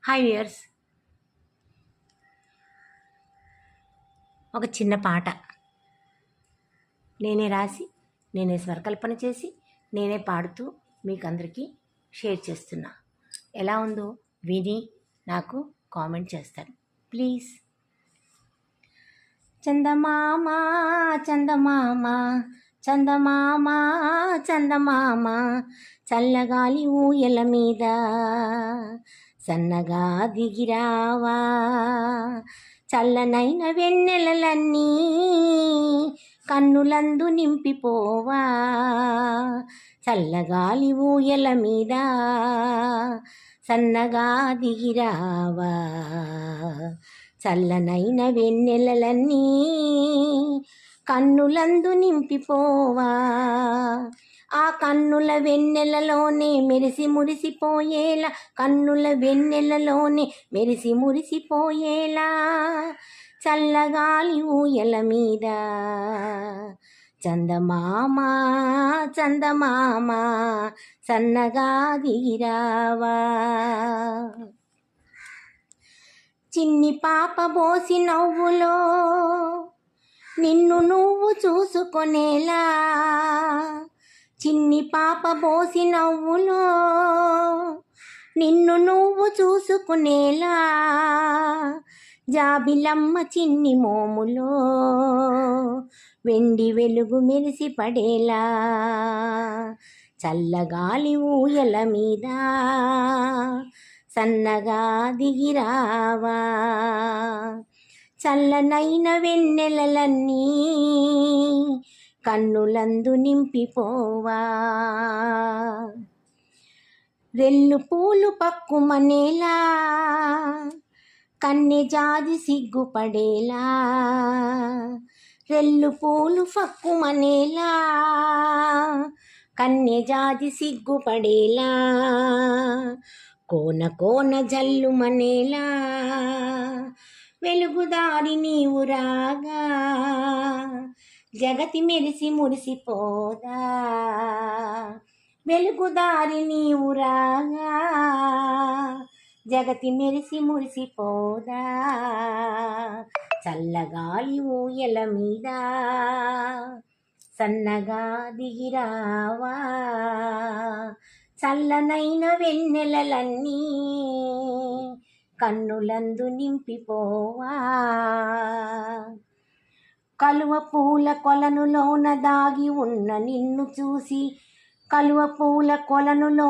Hi viewers, ఒక చిన్న పాట నేనే రాసి నేనే స్వరకల్పన చేసి నేనే పాడుతూ మీకు అందరికీ షేర్ చేస్తున్నా. ఎలా ఉందో విని నాకు కామెంట్ చేస్తారు ప్లీజ్. చందమామ చందమామ చందమామ చందమామ చల్లగాలి ఊయల మీద సన్నగా దిగిరావా, చల్లనైన వెన్నెలలన్నీ కన్నులందు నింపిపోవా, చల్లగాలి ఊయల మీద సన్నగా దిగిరావా, చల్లనైన వెన్నెలలన్నీ కన్నులందు నింపిపోవా, ఆ కన్నుల వెన్నెలలోనే మెరిసి మురిసిపోయేలా, కన్నుల వెన్నెలలోనే మెరిసి మురిసిపోయేలా చల్లగాలి ఊయల మీద చందమామ చందమామ సన్నగా దిగిరావా. చిన్ని పాప బోసి నవ్వులో నిన్ను నువ్వు చూసుకొనేలా, చిన్ని పాప బోసి నవ్వులో నిన్ను నువ్వు చూసుకునేలా, జాబిలమ్మ చిన్ని మోములో వెండి వెలుగు మెరిసి పడేలా, చల్లగాలి ఊయల మీద సన్నగా దిగిరావా, చల్లనైన వెన్నెలలన్నీ కన్నులందు నింపిపోవా, రెల్లు పూలు పక్కుమనేలా కన్నె జాజి సిగ్గుపడేలా, రెల్లు పూలు పక్కుమనేలా కన్నె జాజి సిగ్గుపడేలా, కోన కోన జల్లుమనేలా వెలుగుదారి నీవు రాగా, జగతి మెరిసి మురిసిపోదా, వెలుగుదారి నీవు రాగా జగతి మెరిసి మురిసిపోదా, చల్లగాలి ఊయల మీద సన్నగా దిగిరావా, చల్లనైన వెన్నెలలన్నీ కన్నులందు నింపిపోవా, కలువ పూల కొలనులోన దాగి ఉన్న నిన్ను చూసి, కలువ పూల కొలనులో